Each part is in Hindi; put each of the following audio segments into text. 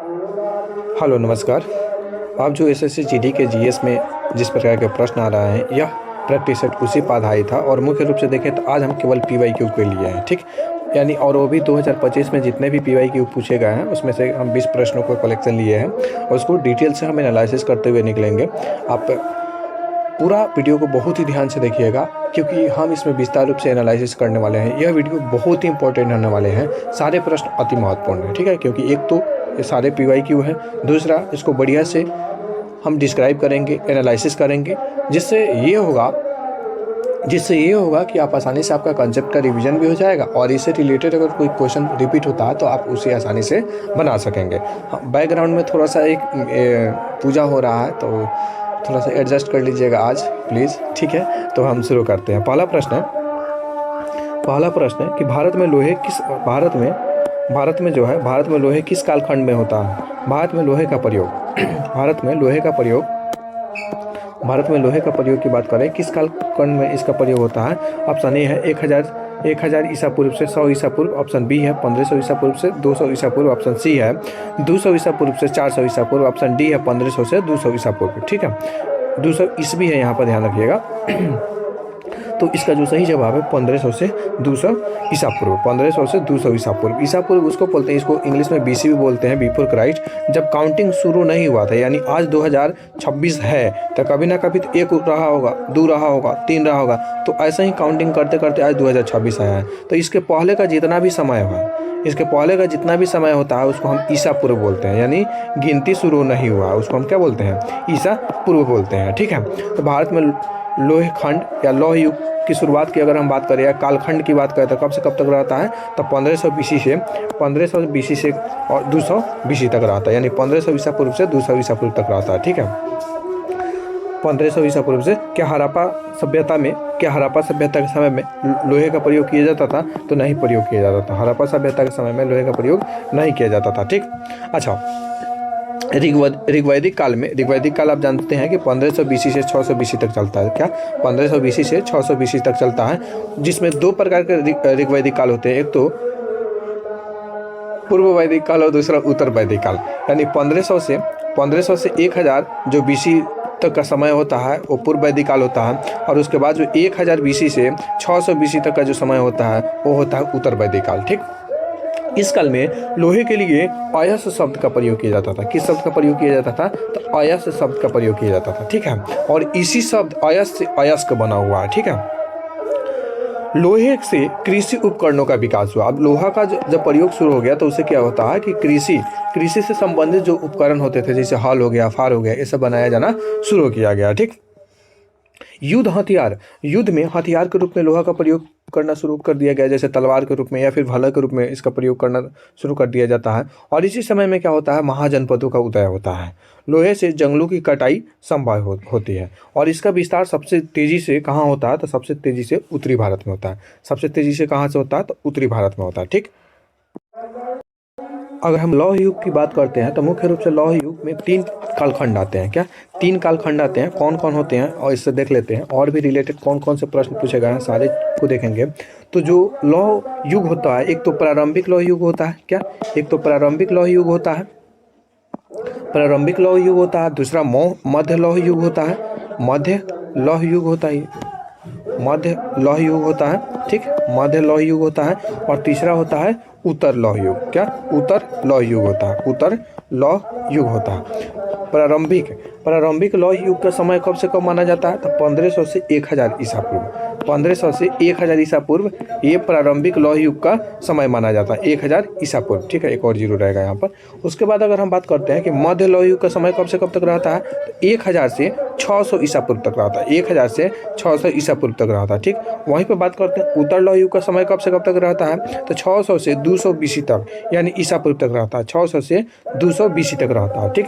हेलो नमस्कार। आप जो एसएससी जीडी के जीएस में जिस प्रकार के प्रश्न आ रहे हैं यह प्रैक्टिस सेट उसी पर आधारित था और मुख्य रूप से देखें तो आज हम केवल पीवाईक्यू के लिए हैं, ठीक। यानी और वो भी 2025 में जितने भी पीवाईक्यू पूछे गए हैं उसमें से हम 20 प्रश्नों को कलेक्शन लिए हैं और उसको डिटेल से हम एनालिसिस करते हुए निकलेंगे। आप पूरा वीडियो को बहुत ही ध्यान से देखिएगा क्योंकि हम इसमें विस्तार रूप से एनालिसिस करने वाले हैं। यह वीडियो बहुत ही इंपॉर्टेंट होने वाले हैं, सारे प्रश्न अति महत्वपूर्ण हैं, ठीक है। क्योंकि एक तो ये सारे पीवाईक्यू हैं, दूसरा इसको बढ़िया से हम डिस्क्राइब करेंगे, एनालिसिस करेंगे, जिससे ये होगा कि आप आसानी से आपका कंसेप्ट का रिवीजन भी हो जाएगा और इससे रिलेटेड अगर कोई क्वेश्चन रिपीट होता है तो आप उसे आसानी से बना सकेंगे। बैकग्राउंड में थोड़ा सा एक पूजा हो रहा है तो थोड़ा सा एडजस्ट कर लीजिएगा आज प्लीज़, ठीक है। तो हम शुरू करते हैं। पहला प्रश्न है कि भारत में लोहे किस कालखंड में होता है। भारत में लोहे का प्रयोग की बात करें किस कालखंड में इसका प्रयोग होता है। ऑप्शन ए है 1000 ईसा पूर्व से 100 ईसा पूर्व, ऑप्शन बी है 1500 ईसा पूर्व से 200 ईसा पूर्व, ऑप्शन सी है 200 ईसा पूर्व से 400 ईसा पूर्व, ऑप्शन डी है 1500 से 200 ईसा पूर्व, ठीक है। 200 ईस्वी है यहाँ पर, ध्यान रखिएगा। तो इसका जो सही जवाब है 1500 से 200 ईसा पूर्व। 1500 से 200 ईसा पूर्व। ईसा पूर्व उसको बोलते हैं, इसको इंग्लिश में बीसी भी बोलते हैं, बिफोर क्राइस्ट। जब काउंटिंग शुरू नहीं हुआ था, यानी आज 2026 है तो कभी ना कभी तो 1 रहा होगा, 2 रहा होगा, 3 रहा होगा, तो ऐसे ही काउंटिंग करते करते आज 2026 आया है। तो इसके पहले का जितना भी समय होता है उसको हम ईसा पूर्व बोलते हैं, यानी गिनती शुरू नहीं हुआ उसको हम क्या बोलते हैं, ईसा पूर्व बोलते हैं, ठीक है। तो भारत में लोहे खंड या लौह युग की शुरुआत की अगर हम बात करें या कालखंड की बात करें तो कब से कब तक रहता है, तो 1500 बीसी से और 200 बीसी तक रहता है, यानी 1500 ईसा पूर्व से 200 ईसा पूर्व तक रहता है, ठीक है। 1500 ईसा पूर्व से क्या हड़प्पा सभ्यता के समय में लोहे का प्रयोग किया जाता था, तो नहीं प्रयोग किया जाता था। हड़प्पा सभ्यता के समय में लोहे का प्रयोग नहीं किया जाता था, ठीक। अच्छा, ऋग्वैदिक काल आप जानते हैं कि 1500 बीसी से 600 बीसी तक चलता है। क्या 1500 बीसी से 600 बीसी तक चलता है, जिसमें 2 प्रकार के ऋग्वैदिक काल होते हैं। एक तो पूर्व वैदिक काल और दूसरा उत्तर वैदिक काल। यानी 1500 से 1000 जो बीसी तक का समय होता है वो पूर्व वैदिक काल होता है, और उसके बाद जो 1000 बीसी से 600 बीसी तक का जो समय होता है वो होता है उत्तर वैदिक काल, ठीक। इस काल में लोहे के लिए अयस्क शब्द का प्रयोग किया जाता था। किस शब्द का प्रयोग किया जाता था, तो अयस्क शब्द का प्रयोग किया जाता था, ठीक है। और इसी शब्द अयस्क से अयस्क बना हुआ है, ठीक है। लोहे से कृषि उपकरणों का विकास हुआ। अब लोहा का जब प्रयोग शुरू हो गया तो उससे क्या होता है कि कृषि से संबंधित जो उपकरण होते थे, जैसे हल हो गया, फार हो गया, ये सब बनाया जाना शुरू किया गया, ठीक। युद्ध में हथियार के रूप में लोहा का प्रयोग करना शुरू कर दिया गया, जैसे तलवार के रूप में या फिर भाला के रूप में इसका प्रयोग करना शुरू कर दिया जाता है। और इसी समय में क्या होता है, महाजनपदों का उदय होता है। लोहे से जंगलों की कटाई संभव होती है और इसका विस्तार सबसे तेजी से कहाँ होता है, तो सबसे तेजी से उत्तरी भारत में होता है। सबसे तेजी से कहाँ से होता है, तो उत्तरी भारत में होता है, ठीक। अगर हम लौह युग की बात करते हैं तो मुख्य रूप से लौह युग में 3 कालखंड आते हैं। क्या 3 कालखंड आते हैं, कौन कौन होते हैं और इससे देख लेते हैं, और भी रिलेटेड कौन कौन से प्रश्न पूछे गए हैं सारे को देखेंगे। तो जो लौह युग होता है, एक तो प्रारंभिक लौह युग होता है। क्या एक तो प्रारंभिक लौह युग होता है, दूसरा मध्य लौह युग होता है, मध्य लौह युग होता है, और तीसरा होता है उत्तर लौह युग। क्या उत्तर लौह युग होता है। प्रारंभिक लौह युग का समय कब से कब माना जाता है, तो 1500 से 1000 ईसा पूर्व। 1500 से 1000 ईसा पूर्व ये प्रारंभिक लौह युग का समय माना जाता है, 1000 ईसा पूर्व, ठीक है। एक और जीरो रहेगा यहाँ पर। उसके बाद अगर हम बात करते हैं कि मध्य लौह युग का समय कब से कब तक रहता है, तो 1000 से 600 ईसा पूर्व तक रहता है, 1000 से 600 ईसा पूर्व तक रहता है, ठीक। वहीं पर बात करते हैं उत्तर लौह युग का समय कब से कब तक रहता है, तो 600 से 200 बीसी तक, यानी ईसा पूर्व तक रहता है। 600 से 200 बीसी तक रहता है, ठीक।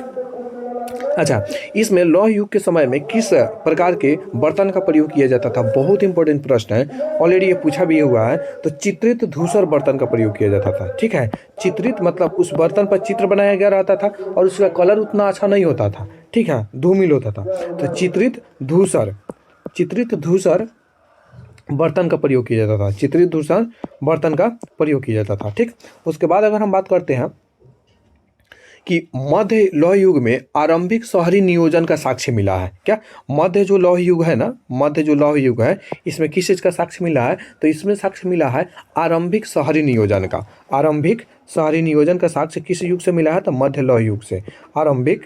अच्छा, इसमें लौह युग के समय में किस प्रकार के बर्तन का प्रयोग किया जाता था, बहुत इंपॉर्टेंट प्रश्न है, ऑलरेडी ये पूछा भी हुआ है। तो चित्रित धूसर बर्तन का प्रयोग किया जाता था, ठीक है। चित्रित मतलब उस बर्तन पर चित्र बनाया गया रहता था और उसका कलर उतना अच्छा नहीं होता था, ठीक है, धूमिल होता था। तो चित्रित धूसर बर्तन का प्रयोग किया जाता था, ठीक। उसके बाद अगर हम बात करते हैं कि मध्य लौह युग में आरंभिक शहरी नियोजन का साक्ष्य मिला है। क्या मध्य जो लौह युग है ना, मध्य जो लौह युग है, इसमें किस चीज़ का साक्ष्य मिला है? तो इसमें साक्ष्य मिला है आरंभिक शहरी नियोजन का। आरंभिक शहरी नियोजन का साक्ष्य किस युग से मिला है? तो मध्य लौह युग से। आरंभिक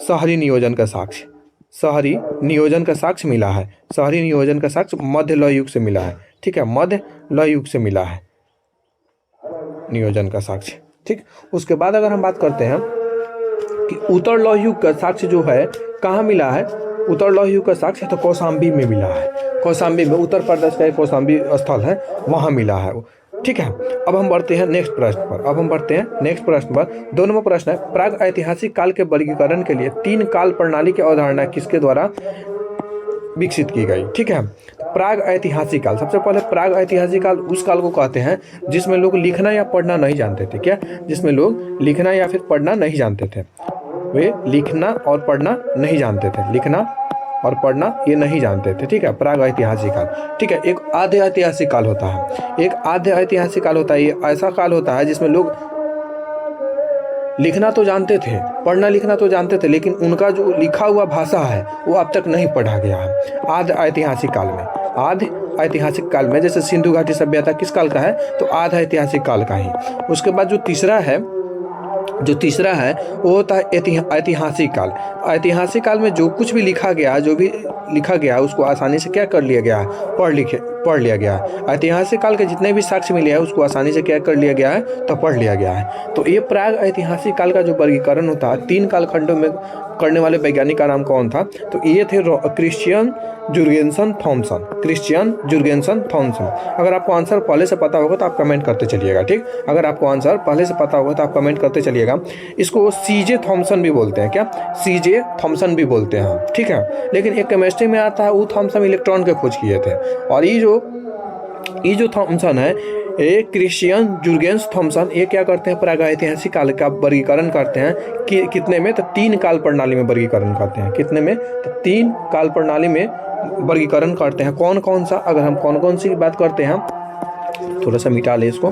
शहरी नियोजन का साक्ष्य, शहरी नियोजन का साक्ष्य मिला है। शहरी नियोजन का साक्ष्य मध्य लौह युग से मिला है। ठीक है, मध्य लौह युग से मिला है नियोजन का साक्ष्य। ठीक, उसके बाद अगर हम बात करते हैं कि उत्तर लौह युग का साक्ष्य जो है कहाँ मिला है? उत्तर लौह युग का साक्ष्य तो कौशाम्बी में मिला है। कौशाम्बी में, उत्तर प्रदेश का एक कौशाम्बी स्थल है, वहाँ मिला है। ठीक है, अब हम बढ़ते हैं नेक्स्ट प्रश्न पर। 2 नंबर प्रश्न है, प्राग ऐतिहासिक काल के वर्गीकरण के लिए 3 काल प्रणाली की अवधारणा किसके द्वारा विकसित की गई? ठीक है, प्राग ऐतिहासिक काल, सबसे पहले प्राग ऐतिहासिक काल उस काल को कहते हैं जिसमें लोग लिखना या पढ़ना नहीं जानते थे। क्या? जिसमें लोग लिखना या फिर पढ़ना नहीं जानते थे। वे लिखना और पढ़ना नहीं जानते थे, लिखना और पढ़ना ये नहीं जानते थे। ठीक है, प्राग ऐतिहासिक काल। ठीक है, एक आद्य ऐतिहासिक काल होता है। एक आद्य ऐतिहासिक काल होता है, ये ऐसा काल होता है जिसमें लोग लिखना तो जानते थे, पढ़ना लिखना तो जानते थे, लेकिन उनका जो लिखा हुआ भाषा है वो अब तक नहीं पढ़ा गया है। आद्य ऐतिहासिक काल में, आद्य ऐतिहासिक काल में, जैसे सिंधु घाटी सभ्यता किस काल का है? तो आद्य ऐतिहासिक काल का ही। उसके बाद जो तीसरा है वो होता है ऐतिहासिक काल। ऐतिहासिक काल में जो कुछ भी लिखा गया, जो भी लिखा गया उसको आसानी से क्या कर लिया गया है? पढ़ लिया गया है। ऐतिहासिक काल के जितने भी साक्ष्य मिले हैं उसको आसानी से क्या कर लिया गया है? तो पढ़ लिया गया है। तो ये प्राग ऐतिहासिक काल का जो वर्गीकरण होता है 3 कालखंडों में करने वाले वैज्ञानिक का नाम कौन था? तो ये थे क्रिश्चियन जुर्गेन्सन थॉमसन। अगर आपको आंसर पहले से पता होगा तो आप कमेंट करते चलिएगा। ठीक, अगर आपको आंसर पहले से पता होगा तो आप कमेंट करते चलिएगा। इसको सीजे थॉमसन भी बोलते हैं। क्या? सीजे थॉमसन भी बोलते हैं। ठीक है, लेकिन एक केमिस्ट्री में आता है, वो थॉमसन इलेक्ट्रॉन के खोज किए थे। और ये जो थॉमसन है, ये क्रिश्चियन जुर्गेन्स थॉमसन, ये क्या करते हैं? प्राग ऐतिहासिक काल का वर्गीकरण करते हैं कि कितने में? तो 3 काल प्रणाली में वर्गीकरण करते हैं। कितने में? तो 3 काल प्रणाली में वर्गीकरण करते हैं। कौन कौन सा? अगर हम कौन कौन सी बात करते हैं, थोड़ा सा मिटा ले इसको।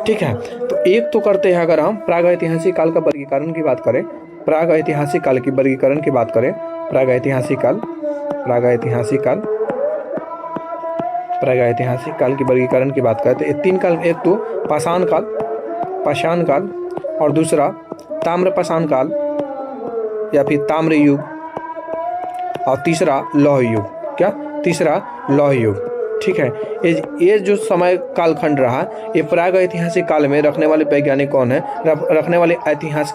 ठीक है, तो एक तो करते हैं, अगर हम प्राग ऐतिहासिक काल का वर्गीकरण की बात करें, प्राग ऐतिहासिक काल की वर्गीकरण की बात करें, प्राग ऐतिहासिक काल की वर्गीकरण की बात करें तो 3 काल, एक तो पाषाण काल और दूसरा ताम्रपाषाण काल या फिर ताम्र युग, और तीसरा लौह युग। क्या? तीसरा लौह युग। ठीक है, ये जो समय कालखंड रहा, ये प्राग ऐतिहासिक काल में रखने वाले वैज्ञानिक कौन है? रखने वाले इतिहास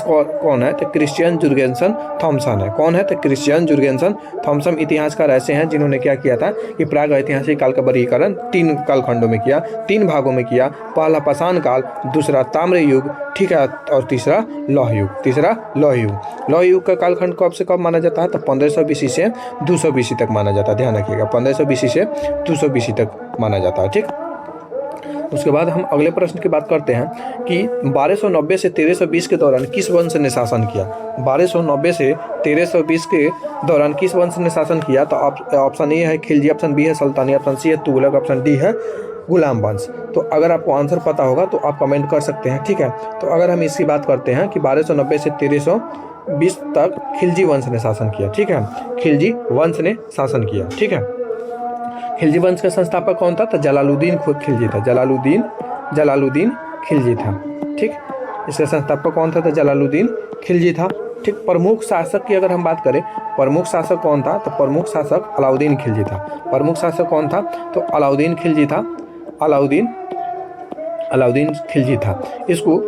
कौन है? तो क्रिश्चियन जुर्गेन्सन थॉमसन है। कौन है? तो क्रिश्चियन जुर्गेन्सन थॉमसन इतिहासकार ऐसे हैं जिन्होंने क्या किया था कि प्राग ऐतिहासिक काल का वर्गीकरण 3 कालखंडों में किया, 3 भागों में किया। पहला पाषाण काल, दूसरा ताम्र युग, ठीक है, और तीसरा लौह युग। लौह युग का कालखंड कब से कब माना जाता है? तो 1500 BC से 200 BC तक माना जाता है। ध्यान रखिएगा, 1500 BC से 200 BC तक माना जाता है। ठीक, उसके बाद हम अगले प्रश्न की बात करते हैं कि 1290 से 1320 के दौरान किस वंश ने शासन किया? 1290 से 1320 के दौरान किस वंश ने शासन किया? तो ऑप्शन ए है खिलजी, ऑप्शन बी है सुल्तानी, ऑप्शन सी है तुगलक, ऑप्शन डी है गुलाम वंश। तो अगर आपको आंसर पता होगा तो आप कमेंट कर सकते हैं। ठीक है, तो अगर हम इसकी बात करते हैं कि 1290 से 1320 तक खिलजी वंश ने शासन किया। ठीक है, खिलजी वंश ने शासन किया। ठीक है, खिलजी वंश का संस्थापक कौन था? तो जलालुद्दीन खिलजी था। जलालुद्दीन खिलजी था। ठीक, इसका संस्थापक कौन था? तो जलालुद्दीन खिलजी था। ठीक, प्रमुख शासक की अगर हम बात करें, प्रमुख शासक कौन था? तो प्रमुख शासक अलाउद्दीन खिलजी था। प्रमुख शासक कौन था? तो अलाउद्दीन खिलजी था। अलाउद्दीन खिलजी था। इसको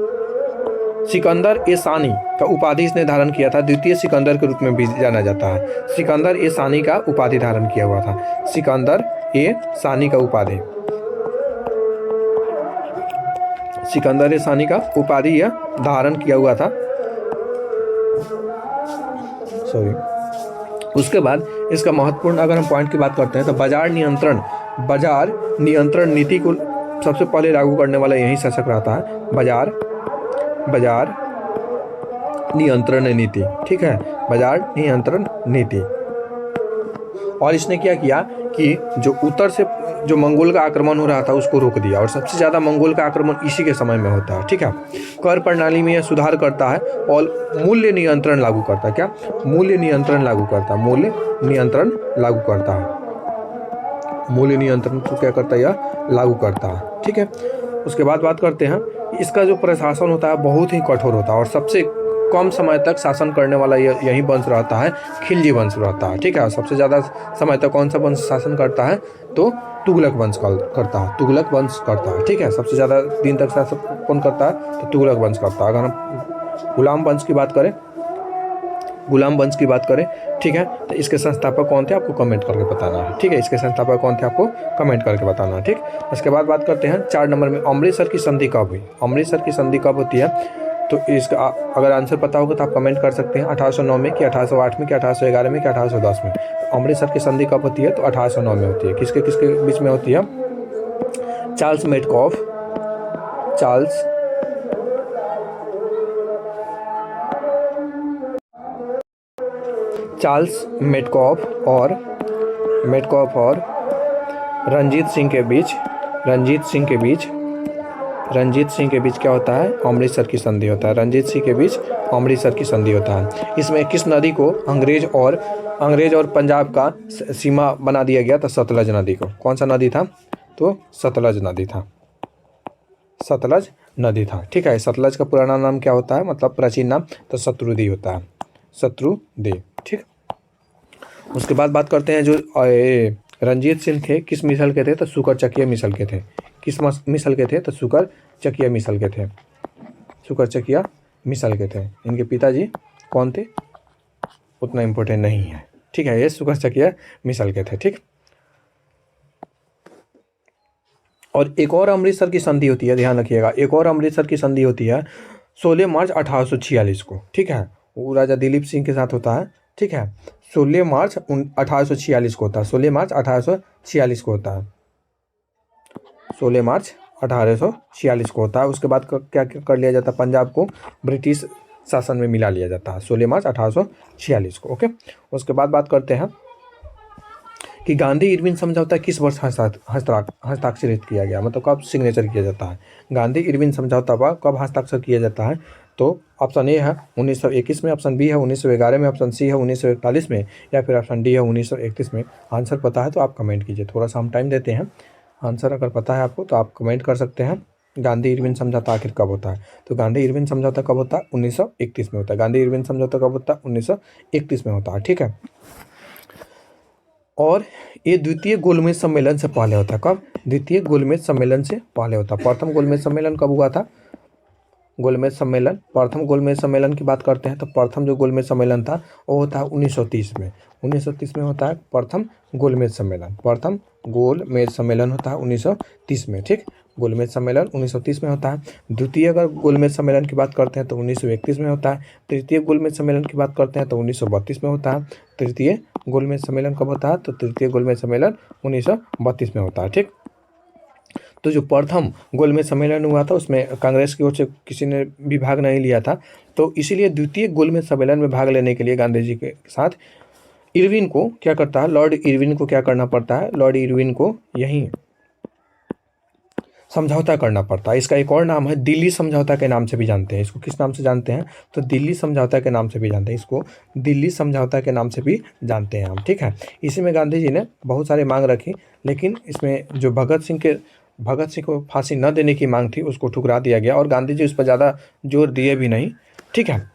सिकंदर ए सानी का उपाधि इसने धारण किया था। द्वितीय सिकंदर के रूप में भी जाना जाता है। सिकंदर ए सानी का उपाधि धारण किया हुआ था। सिकंदर ए सानी का उपाधि, सिकंदर ए सानी का उपाधि यह धारण किया हुआ था। उसके बाद इसका महत्वपूर्ण अगर हम पॉइंट की बात करते हैं तो बाजार नियंत्रण नीति को सबसे पहले लागू करने वाला यही शासक रहता है। बाजार नियंत्रण नीति। ठीक है, बाजार नियंत्रण नीति। और इसने क्या किया कि जो उत्तर से जो मंगोल का आक्रमण हो रहा था उसको रोक दिया, और सबसे ज़्यादा मंगोल का आक्रमण इसी के समय में होता है। ठीक है, कर प्रणाली में यह सुधार करता है और मूल्य नियंत्रण लागू करता है। क्या? मूल्य नियंत्रण लागू करता है। मूल्य नियंत्रण लागू करता है। मूल्य नियंत्रण को क्या करता है? यह लागू करता है। ठीक है, उसके बाद बात करते हैं, इसका जो प्रशासन होता है बहुत ही कठोर होता है, और सबसे कम समय तक शासन करने वाला यही वंश रहता है, खिलजी वंश रहता है। ठीक है, सबसे ज़्यादा समय तक कौन सा वंश शासन करता है? तो तुगलक वंश करता है। तुगलक वंश करता है। ठीक है, सबसे ज़्यादा दिन तक शासन कौन करता है? तो तुगलक वंश करता है। अगर हम गुलाम वंश की बात करें, ठीक है, तो इसके संस्थापक कौन थे आपको कमेंट करके बताना है। ठीक है, इसके संस्थापक कौन थे आपको कमेंट करके बताना है। ठीक, उसके बाद बात करते हैं 4 नंबर में, अमृतसर की संधि कब हुई? अमृतसर की संधि कब होती है? तो इसका अगर आंसर पता होगा तो आप कमेंट कर सकते हैं। 1809 में, कि 1808 में, कि 1811 में, कि 1810 में। अमृतसर की संधि कब होती है? तो 1809 में होती है। किसके किसके बीच में होती है? चार्ल्स मेटकॉफ और रंजीत सिंह के बीच क्या होता है? अमृतसर की संधि होता है। रंजीत सिंह के बीच अमृतसर की संधि होता है। इसमें किस नदी को अंग्रेज और पंजाब का सीमा बना दिया गया? तो सतलज नदी को। कौन सा नदी था? तो सतलज नदी था। ठीक है, सतलज का पुराना नाम क्या होता है, मतलब प्राचीन नाम? तो शत्रुदी होता है, शत्रुदी। ठीक, उसके बाद बात करते हैं जो रंजीत सिंह थे किस मिसल के थे? तो शुकर चकिया मिसल के थे। किस मिसल के थे? तो शुकर चकिया मिसल के थे। इनके पिताजी कौन थे? उतना इम्पोर्टेंट नहीं है। ठीक है, ये शुकर चकिया मिसल के थे। ठीक, और एक और अमृतसर की संधि होती है, ध्यान रखिएगा, एक और अमृतसर की संधि होती है 16 मार्च 1846 को। ठीक है, वो राजा दिलीप सिंह के साथ होता है। ठीक है, 16 मार्च 1846 को होता है। 16 मार्च 1846 को होता है। 16 मार्च 1846 को होता है। उसके बाद क्या कर लिया जाता है? पंजाब को ब्रिटिश शासन में मिला लिया जाता है 16 मार्च 1846 को। ओके, उसके बाद बात करते हैं कि गांधी इरविन समझौता किस वर्ष हस्ताक्षरित किया गया, मतलब कब सिग्नेचर किया जाता है? गांधी इरविन समझौता पर कब हस्ताक्षर किया जाता है? तो ऑप्शन ए है 1921 में, ऑप्शन बी है 1911 में, ऑप्शन सी है 1941 में, या फिर ऑप्शन डी है 1931 में। आंसर पता है तो आप कमेंट कीजिए, थोड़ा सा हम टाइम देते हैं। आंसर अगर पता है आपको तो आप कमेंट कर सकते हैं। गांधी इरविन समझौता आखिर कब होता है? तो गांधी इरविन समझौता कब होता है? 1931 में होता है। गांधी इरविन समझौता कब होता है? 1931 में होता है। ठीक है, और ये द्वितीय गोलमेज सम्मेलन से पहले होता है। कब? द्वितीय गोलमेज सम्मेलन से पहले होता है। प्रथम गोलमेज सम्मेलन कब हुआ था? प्रथम गोलमेज सम्मेलन की बात करते हैं तो प्रथम जो गोलमेज सम्मेलन था वो होता है 1930 में। 1930 में होता है प्रथम गोलमेज सम्मेलन। प्रथम गोलमेज सम्मेलन होता है 1930 में। ठीक, गोलमेज सम्मेलन 1930 में होता है। द्वितीय अगर गोलमेज सम्मेलन की बात करते हैं तो 1931 में होता है। तृतीय गोलमेज सम्मेलन की बात करते हैं तो 1932 में होता है। तृतीय गोलमेज सम्मेलन कब होता है? तो तृतीय गोलमेज सम्मेलन 1932 में होता है। ठीक, तो जो प्रथम गोलमेज सम्मेलन हुआ था उसमें कांग्रेस की ओर से किसी ने भी भाग नहीं लिया था, तो इसीलिए द्वितीय गोलमेज सम्मेलन में भाग लेने के लिए गांधी जी के साथ इरविन को क्या करता है? लॉर्ड इरविन को क्या करना पड़ता है? लॉर्ड इरविन को यही समझौता करना पड़ता है। इसका एक और नाम है दिल्ली समझौता के नाम से भी जानते हैं। इसको किस नाम से जानते हैं? तो दिल्ली समझौता के नाम से भी जानते हैं। इसको दिल्ली समझौता के नाम से भी जानते हैं हम। ठीक है, इसी में गांधी जी ने बहुत सारी मांग रखी, लेकिन इसमें जो भगत सिंह को फांसी न देने की मांग थी उसको ठुकरा दिया गया, और गांधी जी उस पर ज़्यादा जोर दिए भी नहीं। ठीक है,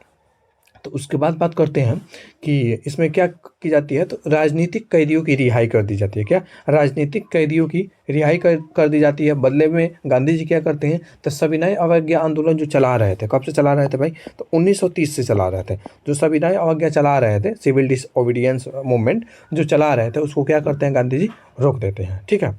तो उसके बाद बात करते हैं कि इसमें क्या की जाती है? तो राजनीतिक कैदियों की रिहाई कर दी जाती है। क्या? राजनीतिक कैदियों की रिहाई कर दी जाती है। बदले में गांधी जी क्या करते हैं? तो सविनय अवज्ञा आंदोलन जो चला रहे थे, कब से चला रहे थे भाई? तो 1930 से चला रहे थे। जो सविनय अवज्ञा चला रहे थे, सिविल डिसओबीडियंस मूवमेंट जो चला रहे थे, उसको क्या करते हैं? गांधी जी रोक देते हैं। ठीक है,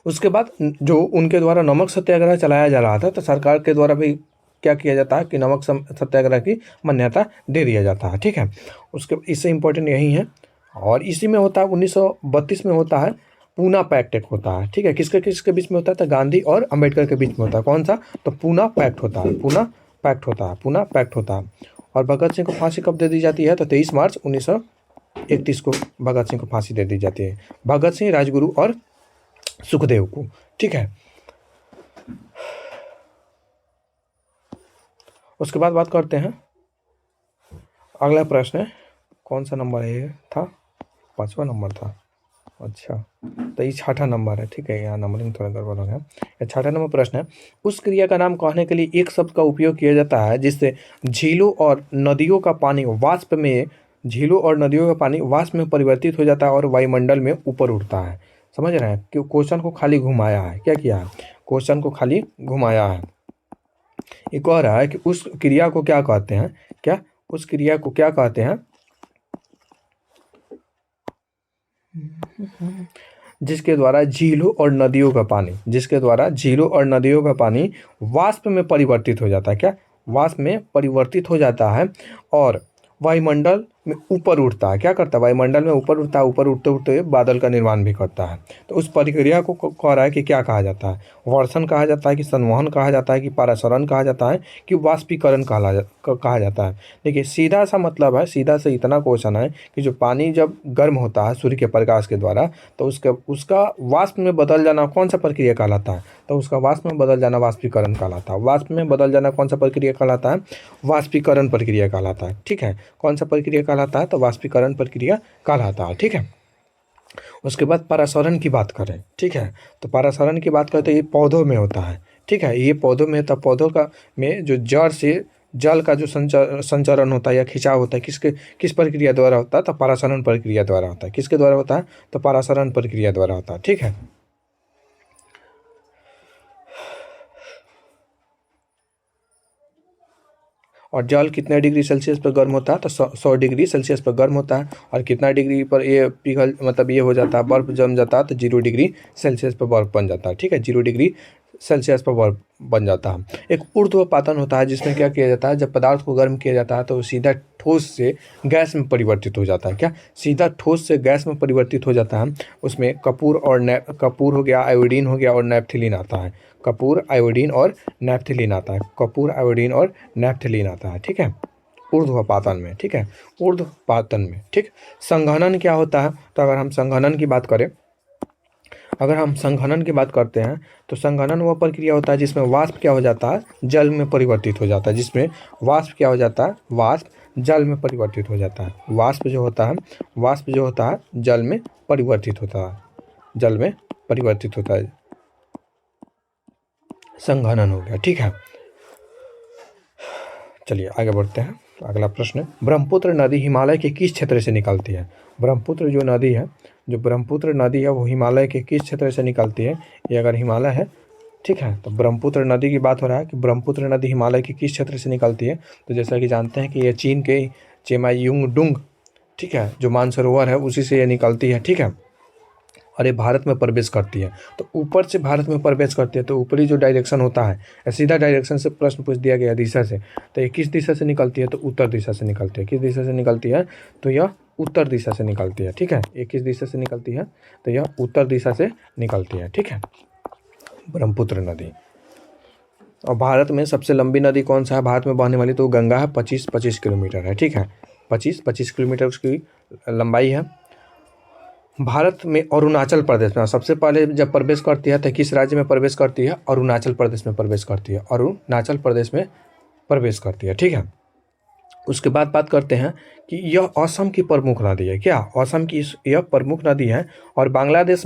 उसके बाद जो उनके द्वारा नमक सत्याग्रह चलाया जा रहा था, तो सरकार के द्वारा भी क्या किया जाता है कि नमक सत्याग्रह की मान्यता दे दिया जाता है। ठीक है, उसके इससे इम्पोर्टेंट यही है। और इसी में होता है 1932 में होता है पूना पैक्ट एक होता है। ठीक है, किसके किसके बीच में होता है? तो गांधी और अंबेडकर के बीच में होता है। कौन सा? तो पूना पैक्ट होता है। पूना पैक्ट होता है। और भगत सिंह को फांसी कब दे दी जाती है? तो 23 मार्च 1932 31 को भगत सिंह को फांसी दे दी जाती है, भगत सिंह, राजगुरु और सुखदेव को। ठीक है, उसके बाद बात करते हैं अगला प्रश्न है, कौन सा नंबर है ये था, 5वां नंबर था, अच्छा तो ये 6ठा नंबर है। ठीक है, यहाँ नंबरिंग थोड़ा गड़बड़ हो गया। ये 6ठा नंबर प्रश्न है, उस क्रिया का नाम कहने के लिए एक शब्द का उपयोग किया जाता है जिससे झीलों और नदियों का पानी वाष्प में परिवर्तित हो जाता है और वायुमंडल में ऊपर उड़ता है। समझ रहे हैं कि क्वेश्चन को खाली घुमाया है, क्या किया है, क्वेश्चन को खाली घुमाया है। ये कह रहा है कि उस क्रिया को क्या कहते हैं, क्या उस क्रिया को क्या कहते हैं जिसके द्वारा झीलों और नदियों का पानी वाष्प में परिवर्तित हो जाता है, क्या वाष्प में परिवर्तित हो जाता है और वायुमंडल में ऊपर उठता है। क्या करता है, वायुमंडल में ऊपर उठता है, ऊपर उठते उठते बादल का निर्माण भी करता है। तो उस प्रक्रिया को कह रहा है कि क्या कहा जाता है, वर्षण कहा जाता है कि संवहन कहा जाता है कि परासरण कहा जाता है कि वाष्पीकरण कहा जाता है। देखिए सीधा सा मतलब है, सीधा से इतना क्वेश्चन है कि जो पानी जब गर्म होता है सूर्य के प्रकाश के द्वारा तो उसका वाष्प में बदल जाना कौन सा प्रक्रिया कहलाता है, तो उसका वाष्प में बदल जाना वाष्पीकरण कहलाता है। वाष्प में बदल जाना कौन सा प्रक्रिया कहलाता है, वाष्पीकरण प्रक्रिया कहलाता है। ठीक है, कौन सा प्रक्रिया कहलाता है, तो वाष्पीकरण प्रक्रिया कहलाता है। ठीक है, उसके बाद परासरण की बात करें। ठीक है, तो परासरण की बात करें तो ये पौधों में होता है। ठीक है, ये पौधों में होता, पौधों का में जो जड़ से जल का जो संचरण होता है या खिंचाव होता है किस प्रक्रिया द्वारा होता है, तो परासरण प्रक्रिया द्वारा होता है। किसके द्वारा होता है, तो परासरण प्रक्रिया द्वारा होता है। ठीक है, और जल कितने डिग्री सेल्सियस पर गर्म होता है, तो 100 डिग्री सेल्सियस पर गर्म होता है। और कितना डिग्री पर ये पिघल मतलब ये हो जाता है, बर्फ जम जाता है, तो 0 डिग्री सेल्सियस पर बर्फ बन जाता है। ठीक है, 0 डिग्री सेल्सियस पर बर्फ बन जाता है। एक ऊर्ध्वपातन होता है जिसमें क्या किया जाता है, जब पदार्थ को गर्म किया जाता है तो सीधा ठोस से गैस में परिवर्तित हो जाता है। क्या सीधा ठोस से गैस में परिवर्तित हो जाता है। उसमें कपूर हो गया, आयोडीन हो गया और नैप्थलीन आता है। कपूर, आयोडीन और नैप्थलीन आता है। कपूर, आयोडीन और नैप्थलीन आता है। ठीक है, ऊर्ध्वपातन में। ठीक है, ऊर्ध्वपातन में। ठीक, संघनन क्या होता है, तो अगर हम संघनन की बात करें, अगर हम संघनन की बात करते हैं तो संघनन वह प्रक्रिया होता है जिसमें वाष्प क्या हो जाता है, जल में परिवर्तित हो जाता है। जिसमें वाष्प क्या हो जाता है, वाष्प जल में परिवर्तित हो जाता है। वाष्प जो होता है जल में परिवर्तित होता है, जल में परिवर्तित होता है, संघनन हो गया। ठीक है, चलिए आगे बढ़ते हैं। अगला प्रश्न, ब्रह्मपुत्र नदी हिमालय के किस क्षेत्र से निकलती है। ब्रह्मपुत्र नदी है वो हिमालय के किस क्षेत्र से निकलती है। ये अगर हिमालय है, ठीक है, तो ब्रह्मपुत्र नदी की बात हो रहा है कि ब्रह्मपुत्र नदी हिमालय के किस क्षेत्र से निकलती है। तो जैसा कि जानते हैं कि ये चीन के चेमायुंगडुंग, ठीक है, जो मानसरोवर है उसी से ये निकलती है। ठीक है, और ये भारत में प्रवेश करती है। तो ऊपर से भारत में प्रवेश करती है तो ऊपरी जो डायरेक्शन होता है, सीधा डायरेक्शन से प्रश्न पूछ दिया गया दिशा से, तो ये किस दिशा से निकलती है, तो उत्तर दिशा से निकलती है। किस दिशा से निकलती है, तो यह उत्तर दिशा से निकलती है। ठीक है, ये किस दिशा से निकलती है, तो यह उत्तर दिशा से निकलती है। ठीक है, ब्रह्मपुत्र नदी। और भारत में सबसे लंबी नदी कौन सा है भारत में बहने वाली, तो गंगा है, 25 किलोमीटर है। ठीक है, 25 किलोमीटर उसकी लंबाई है। भारत में अरुणाचल प्रदेश में सबसे पहले जब प्रवेश करती है तो किस राज्य में प्रवेश करती है, अरुणाचल प्रदेश में प्रवेश करती है। अरुणाचल प्रदेश में प्रवेश करती है। ठीक है, उसके बाद बात करते हैं कि यह असम की प्रमुख नदी है। क्या असम की यह प्रमुख नदी है। और बांग्लादेश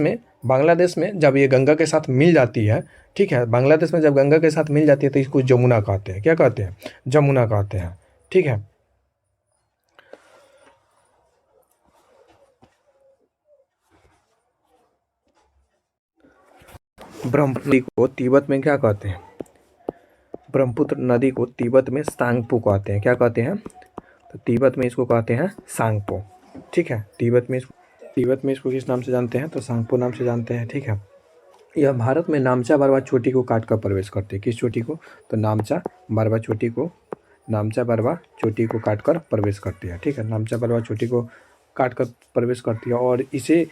में जब ये गंगा के साथ मिल जाती है, ठीक है, बांग्लादेश में जब गंगा के साथ मिल जाती है तो इसको जमुना कहते हैं। क्या कहते हैं, जमुना कहते हैं। ठीक है, ब्रह्मपुत्र नदी को तिब्बत में क्या कहते हैं, ब्रह्मपुत्र नदी को तिब्बत में सांगपो कहते हैं। क्या कहते हैं, तो तिब्बत में इसको कहते हैं सांगपो। ठीक है, तिब्बत में इसको किस नाम से जानते हैं, तो सांगपो नाम से जानते हैं। ठीक है, यह भारत में नामचा बरवा चोटी को काट कर प्रवेश करती है। किस चोटी को, तो नामचा बरवा चोटी को काट कर प्रवेश करती है। ठीक है, नामचा बरवा चोटी को काट कर प्रवेश करती है और इसे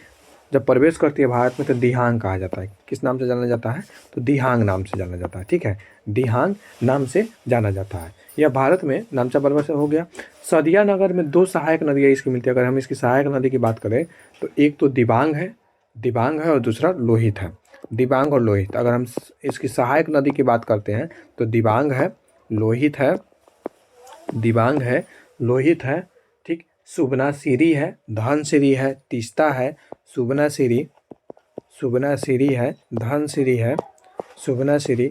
जब प्रवेश करती है भारत में तो दिहांग कहा जाता है। किस नाम से जाना जाता है? तो दिहांग नाम से जाना जाता है। ठीक है, दिहांग नाम से जाना जाता है। यह भारत में नामचा पर्वत से हो गया। सदिया नगर में 2 सहायक नदियाँ इसकी मिलती है। अगर हम इसकी सहायक नदी की बात करें तो एक तो दिबांग है और दूसरा लोहित है। दिबांग और लोहित। अगर हम इसकी सहायक नदी की बात करते हैं तो दिबांग है, लोहित है, दिबांग है, लोहित है, ठीक, सुबनासिरी है, धनसिरी है, तीस्ता है, सुबनासिरी है, धनसिरी है, सुबनासिरी,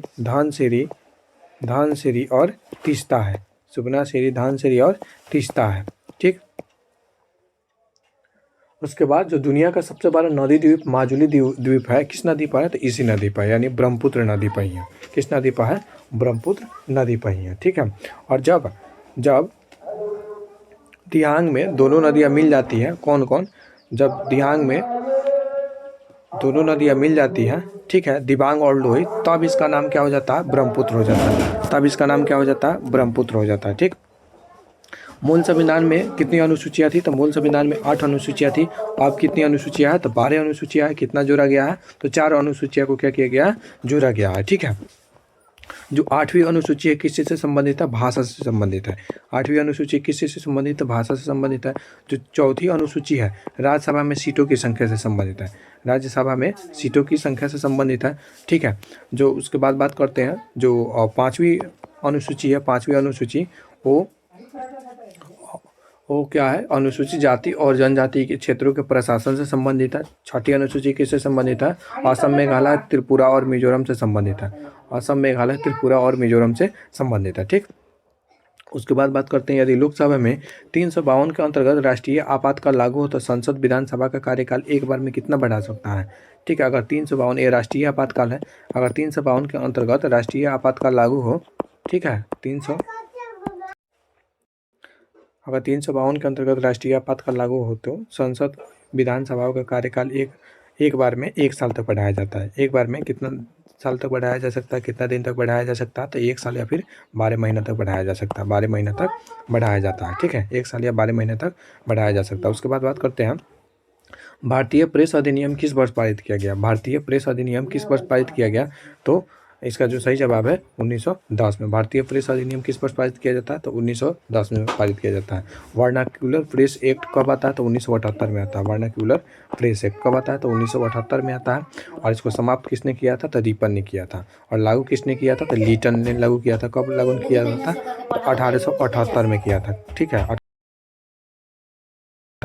धनसिरी और तीस्ता है। सुबनासिरी, धनसिरी और तीस्ता है। ठीक, उसके बाद जो दुनिया का सबसे बड़ा नदी द्वीप माजुली द्वीप है, किस नदी पर है? तो इसी नदी पर, यानी ब्रह्मपुत्र नदी पर ही है। किस नदी पर है? ब्रह्मपुत्र नदी पर ही है। ठीक है, और जब दिहांग में दोनों नदियाँ मिल जाती हैं, कौन कौन? जब दिहांग में दोनों नदियाँ मिल जाती हैं, ठीक है, दिबांग और लोहित, तब इसका नाम क्या हो जाता है? ब्रह्मपुत्र हो जाता है। तब इसका नाम क्या हो जाता है? ब्रह्मपुत्र हो जाता है। ठीक, मूल संविधान में कितनी अनुसूचियाँ थी? तो मूल संविधान में 8 अनुसूचियाँ थी। अब कितनी अनुसूचियाँ हैं? तो 12 अनुसूचियाँ है। कितना जोड़ा गया है? तो 4 अनुसूचियाँ को क्या किया गया है? जोड़ा गया है। ठीक है, जो 8वीं अनुसूची है किस चीज़ से संबंधित है? भाषा से संबंधित है। 8वीं अनुसूची किस चीज़ से संबंधित है? भाषा से संबंधित है। जो 4थी अनुसूची है राज्यसभा में सीटों की संख्या से संबंधित है। राज्यसभा में सीटों की संख्या से संबंधित है। ठीक है, जो उसके बाद बात करते हैं जो 5वीं अनुसूची है, 5वीं अनुसूची वो क्या है? अनुसूचित जाति और जनजाति के क्षेत्रों के प्रशासन से संबंधित है। 6ठी अनुसूची किससे संबंधित है? असम, मेघालय, त्रिपुरा और मिजोरम से संबंधित है। असम, मेघालय, त्रिपुरा और मिजोरम से संबंधित है। ठीक, उसके बाद बात करते हैं यदि लोकसभा में 352 के अंतर्गत राष्ट्रीय आपातकाल लागू हो तो संसद विधानसभा का कार्यकाल एक बार में कितना बढ़ा सकता है? ठीक है, अगर 352 ये राष्ट्रीय आपातकाल है, अगर 352 के अंतर्गत राष्ट्रीय आपातकाल लागू हो, ठीक है, अगर 352 के अंतर्गत राष्ट्रीय आपातकाल लागू हो तो संसद विधानसभाओं का कार्यकाल एक बार में 1 साल तक बढ़ाया जाता है। एक बार में कितना साल तक बढ़ाया जा सकता है? कितना दिन तक बढ़ाया जा सकता है? तो 1 साल या फिर 12 महीने तक बढ़ाया जा सकता है। 12 महीने तक बढ़ाया जाता है। ठीक है, 1 साल या 12 महीने तक बढ़ाया जा सकता है। उसके बाद बात करते हैं भारतीय प्रेस अधिनियम किस वर्ष पारित किया गया? भारतीय प्रेस अधिनियम किस वर्ष पारित किया गया? तो इसका जो सही जवाब है 1910 में। भारतीय प्रेस अधिनियम किस वर्ष पारित किया जाता है? तो 1910 में पारित किया जाता है। वर्नाक्यूलर प्रेस एक्ट कब आता है? तो 1978 में आता है। वर्नाक्यूलर प्रेस एक्ट कब आता है? तो 1978 में आता है। और इसको समाप्त किसने किया था? तो रिपन ने किया था। और लागू किसने किया था? तो लीटन ने लागू किया था। कब लागू किया था? तो 1878 में किया था। ठीक है।